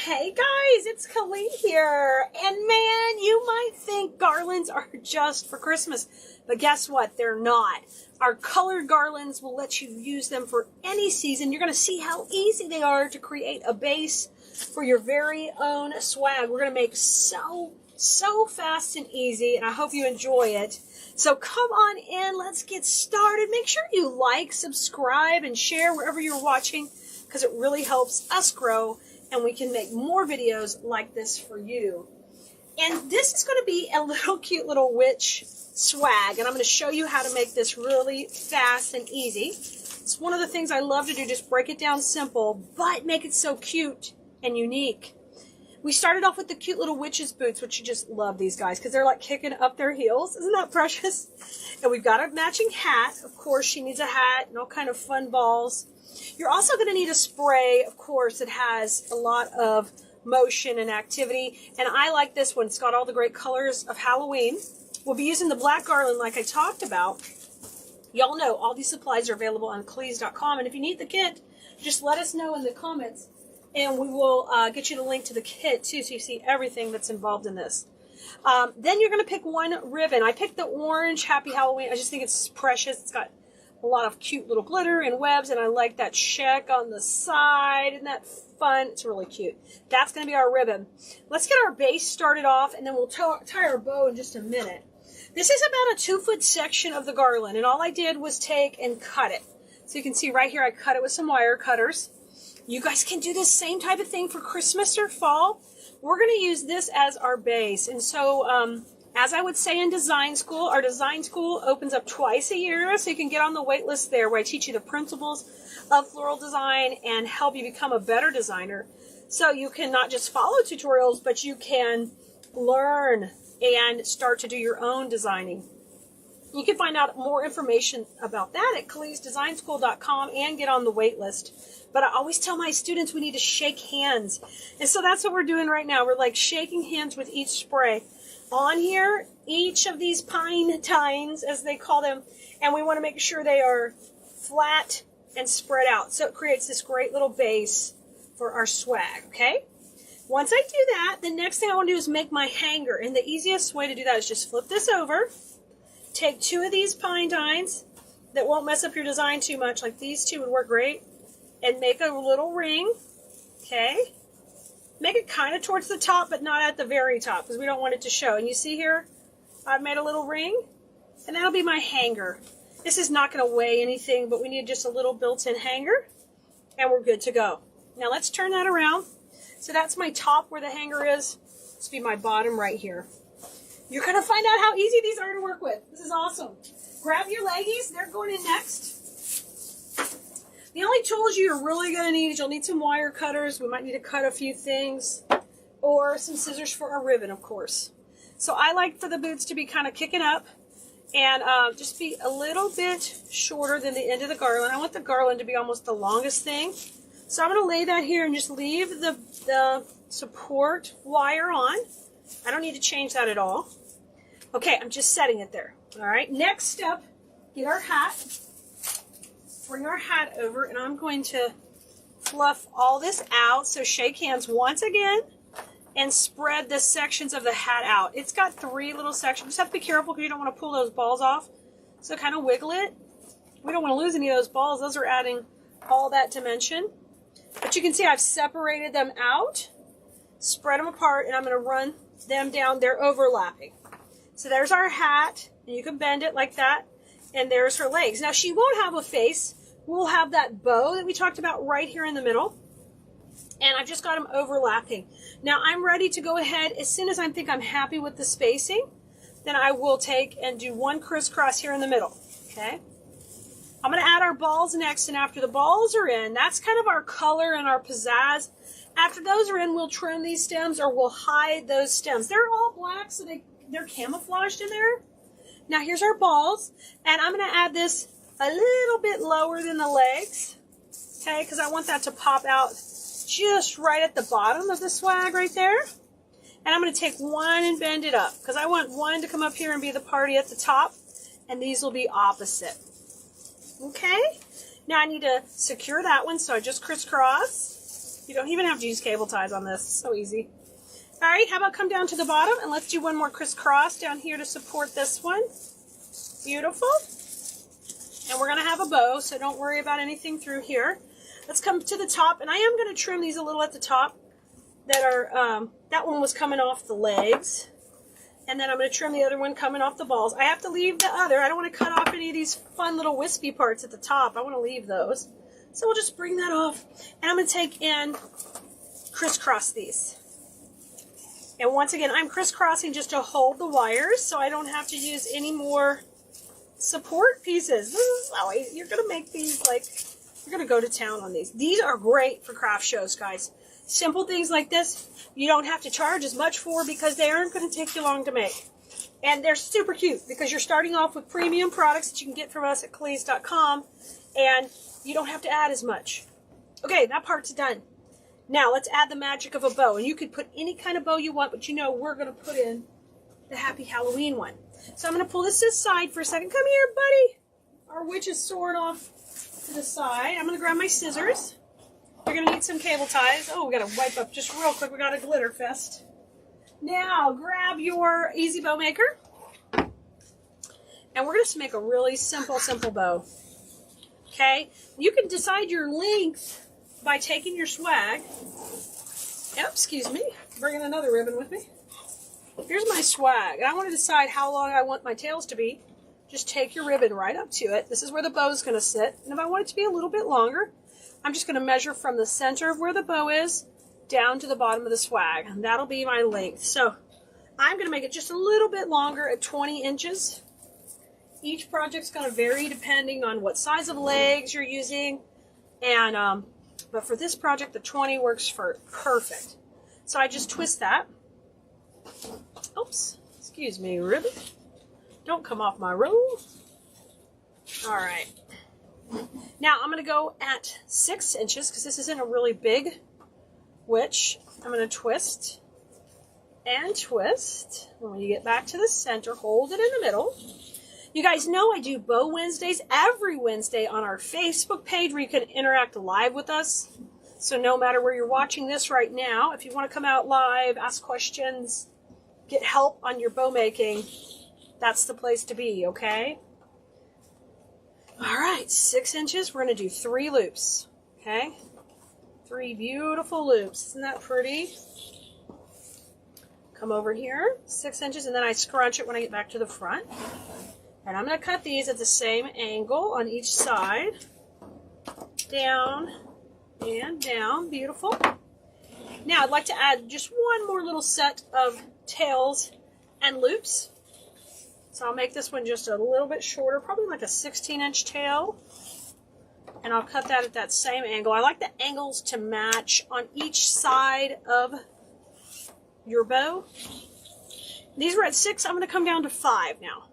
Hey guys, it's Keleas here, and man, you might think garlands are just for Christmas, but guess what? They're not. Our colored garlands will let you use them for any season. You're going to see how easy they are to create a base for your very own swag. We're going to make so fast and easy, and I hope you enjoy it. So come on in, let's get started. Make sure you like, subscribe, and share wherever you're watching, because it really helps us grow and we can make more videos like this for you. And this is going to be a little cute little witch swag, and I'm going to show you how to make this really fast and easy. It's one of the things I love to do, just break it down simple, but make it so cute and unique. We started off with the cute little witch's boots, which you just love these guys because they're like kicking up their heels. Isn't that precious? And we've got a matching hat. Of course, she needs a hat and all kind of fun balls. You're also going to need a spray, of course, that has a lot of motion and activity. And I like this one. It's got all the great colors of Halloween. We'll be using the black garland like I talked about. Y'all know all these supplies are available on Keleas.com. And if you need the kit, just let us know in the comments. And we will get you the link to the kit, too, so you see everything that's involved in this. Then you're going to pick one ribbon. I picked the orange Happy Halloween. I just think it's precious. It's got a lot of cute little glitter and webs, and I like that check on the side. Isn't that fun? It's really cute. That's going to be our ribbon. Let's get our base started off, and then we'll tie our bow in just a minute. This is about a 2-foot section of the garland, and all I did was take and cut it. So you can see right here I cut it with some wire cutters. You guys can do this same type of thing for Christmas or fall. We're going to use this as our base. And so, as I would say in design school, our design school opens up twice a year, so you can get on the wait list there where I teach you the principles of floral design and help you become a better designer. So you can not just follow tutorials, but you can learn and start to do your own designing. You can find out more information about that at KeleasDesignSchool.com and get on the wait list. But I always tell my students we need to shake hands. And so that's what we're doing right now. We're like shaking hands with each spray. On here, each of these pine tines, as they call them, and we want to make sure they are flat and spread out. So it creates this great little base for our swag, okay? Once I do that, the next thing I want to do is make my hanger. And the easiest way to do that is just flip this over. Take 2 of these pine tines that won't mess up your design too much, like these 2 would work great, and make a little ring, okay? Make it kind of towards the top, but not at the very top, because we don't want it to show. And you see here, I've made a little ring, and that'll be my hanger. This is not going to weigh anything, but we need just a little built-in hanger, and we're good to go. Now let's turn that around. So that's my top where the hanger is. This will be my bottom right here. You're going to find out how easy these are to work with. This is awesome. Grab your leggies. They're going in next. The only tools you're really going to need is you'll need some wire cutters. We might need to cut a few things. Or some scissors for our ribbon, of course. So I like for the boots to be kind of kicking up. And just be a little bit shorter than the end of the garland. I want the garland to be almost the longest thing. So I'm going to lay that here and just leave the support wire on. I don't need to change that at all. Okay, I'm just setting it there. All right, next step, get our hat. Bring our hat over, and I'm going to fluff all this out. So shake hands once again and spread the sections of the hat out. It's got 3 little sections. Just have to be careful because you don't want to pull those balls off. So kind of wiggle it. We don't want to lose any of those balls. Those are adding all that dimension. But you can see I've separated them out, spread them apart, and I'm going to run them down. They're overlapping. So there's our hat, and you can bend it like that, and there's her legs. Now she won't have a face. We'll have that bow that we talked about right here in the middle, and I've just got them overlapping. Now I'm ready to go ahead. As soon as I think I'm happy with the spacing, then I will take and do 1 crisscross here in the middle, okay? I'm going to add our balls next, and after the balls are in, that's kind of our color and our pizzazz. After those are in, we'll trim these stems, or we'll hide those stems. They're all black, so they're camouflaged in there. Now here's our balls, and I'm going to add this a little bit lower than the legs, okay, because I want that to pop out just right at the bottom of the swag right there. And I'm going to take 1 and bend it up, because I want 1 to come up here and be the party at the top, and these will be opposite. Okay, now I need to secure that one, so I just crisscross. You don't even have to use cable ties on this. It's so easy. All right, how about come down to the bottom and let's do one more crisscross down here to support this one. Beautiful. And we're going to have a bow, so don't worry about anything through here. Let's come to the top, and I am going to trim these a little at the top that are, that one was coming off the legs. And then I'm going to trim the other one coming off the balls. I have to leave the other. I don't want to cut off any of these fun little wispy parts at the top. I want to leave those. So we'll just bring that off. And I'm going to take and crisscross these. And once again, I'm crisscrossing just to hold the wires so I don't have to use any more support pieces. This is how you're going to make these, like, you're going to go to town on these. These are great for craft shows, guys. Simple things like this, you don't have to charge as much for because they aren't going to take you long to make. And they're super cute because you're starting off with premium products that you can get from us at Keleas.com, and you don't have to add as much. Okay, that part's done. Now let's add the magic of a bow. And you could put any kind of bow you want, but you know we're going to put in the Happy Halloween one. So I'm going to pull this to the side for a second. Come here, buddy. Our witch is soaring off to the side. I'm going to grab my scissors. You're going to need some cable ties. Oh, we got to wipe up just real quick. We got a glitter fest. Now, grab your Easy Bow Maker. And we're going to make a really simple bow. Okay? You can decide your length by taking your swag. Yep, excuse me. Bringing another ribbon with me. Here's my swag. And I want to decide how long I want my tails to be. Just take your ribbon right up to it. This is where the bow is going to sit. And if I want it to be a little bit longer, I'm just going to measure from the center of where the bow is down to the bottom of the swag. And that'll be my length. So I'm going to make it just a little bit longer at 20 inches. Each project's going to vary depending on what size of legs you're using. And but for this project, the 20 works for perfect. So I just twist that. Oops, excuse me, ribbon. Don't come off my roll. All right. Now I'm going to go at 6 inches because this isn't a really big witch. I'm going to twist and twist. And when you get back to the center, hold it in the middle. You guys know I do Bow Wednesdays every Wednesday on our Facebook page where you can interact live with us. So no matter where you're watching this right now, if you want to come out live, ask questions, get help on your bow making, that's the place to be, okay? All right, 6 inches. We're going to do 3 loops, okay? 3 beautiful loops. Isn't that pretty? Come over here, 6 inches, and then I scrunch it when I get back to the front. And I'm going to cut these at the same angle on each side. Down and down. Beautiful. Now I'd like to add just one more little set of tails and loops. So I'll make this one just a little bit shorter, probably like a 16-inch tail. And I'll cut that at that same angle. I like the angles to match on each side of your bow. These were at 6. I'm going to come down to 5 now.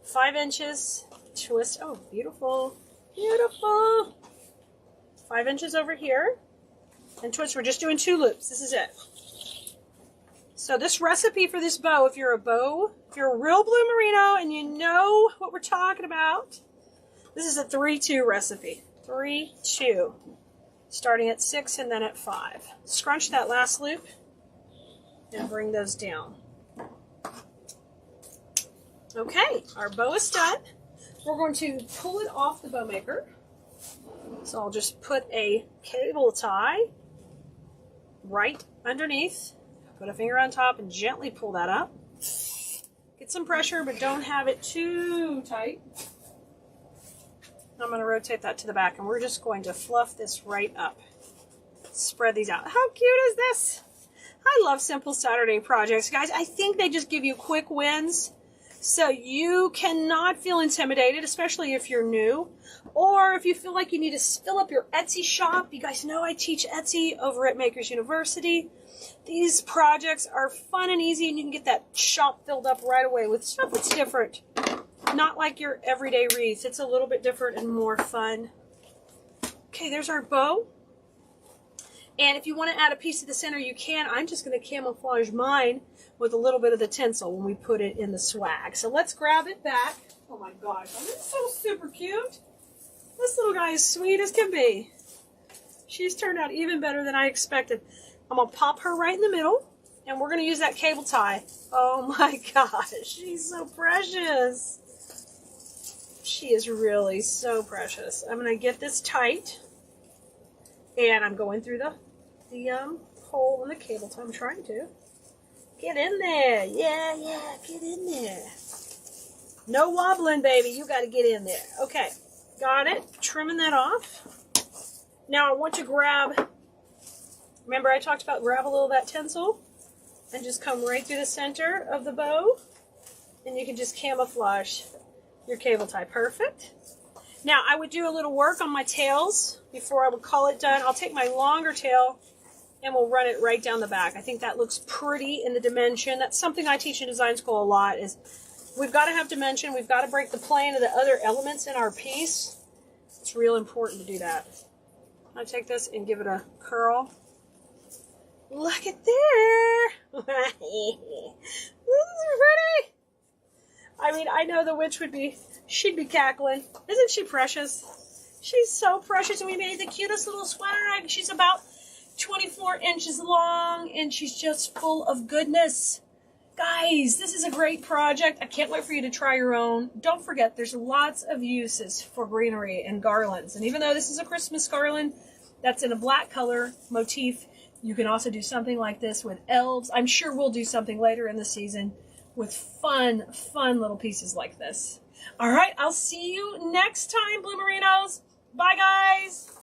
5 inches, twist. Oh, beautiful. Beautiful. 5 inches over here. And twist. We're just doing 2 loops. This is it. So this recipe for this bow, if you're a real blue merino and you know what we're talking about, this is a 3-2 recipe. 3-2. Starting at 6 and then at 5. Scrunch that last loop and bring those down. Okay, our bow is done. We're going to pull it off the bow maker. So I'll just put a cable tie right underneath. Put a finger on top and gently pull that up. Get some pressure, but don't have it too tight. I'm going to rotate that to the back, and we're just going to fluff this right up. Spread these out. How cute is this? I love Simple Saturday projects, guys. I think they just give you quick wins, so you cannot feel intimidated, especially if you're new, or if you feel like you need to fill up your Etsy shop. You guys know I teach Etsy over at Makers University. These projects are fun and easy, and you can get that shop filled up right away with stuff that's different. Not like your everyday wreath. It's a little bit different and more fun. Okay, there's our bow. And if you want to add a piece to the center, you can. I'm just going to camouflage mine with a little bit of the tinsel when we put it in the swag. So let's grab it back. Oh my gosh, this is so super cute. This little guy is sweet as can be. She's turned out even better than I expected. I'm going to pop her right in the middle, and we're going to use that cable tie. Oh my gosh, she's so precious. She is really so precious. I'm going to get this tight, and I'm going through the hole in the cable tie. I'm trying to. Get in there. Yeah, get in there. No wobbling, baby. You got to get in there. Okay, got it. Trimming that off. Now I want to grab, remember I talked about grab a little of that tinsel and just come right through the center of the bow, and you can just camouflage your cable tie. Perfect. Now I would do a little work on my tails before I would call it done. I'll take my longer tail and we'll run it right down the back. I think that looks pretty in the dimension. That's something I teach in design school a lot, is we've got to have dimension. We've got to break the plane of the other elements in our piece. It's real important to do that. I take this and give it a curl. Look at there. This is pretty. I mean, I know the witch she'd be cackling. Isn't she precious? She's so precious, and we made the cutest little sweater. She's about 24 inches long, and she's just full of goodness. Guys, this is a great project. I can't wait for you to try your own. Don't forget, there's lots of uses for greenery and garlands. And even though this is a Christmas garland that's in a black color motif, you can also do something like this with elves. I'm sure we'll do something later in the season with fun little pieces like this. All right, I'll see you next time, Bloomerinos. Bye, guys.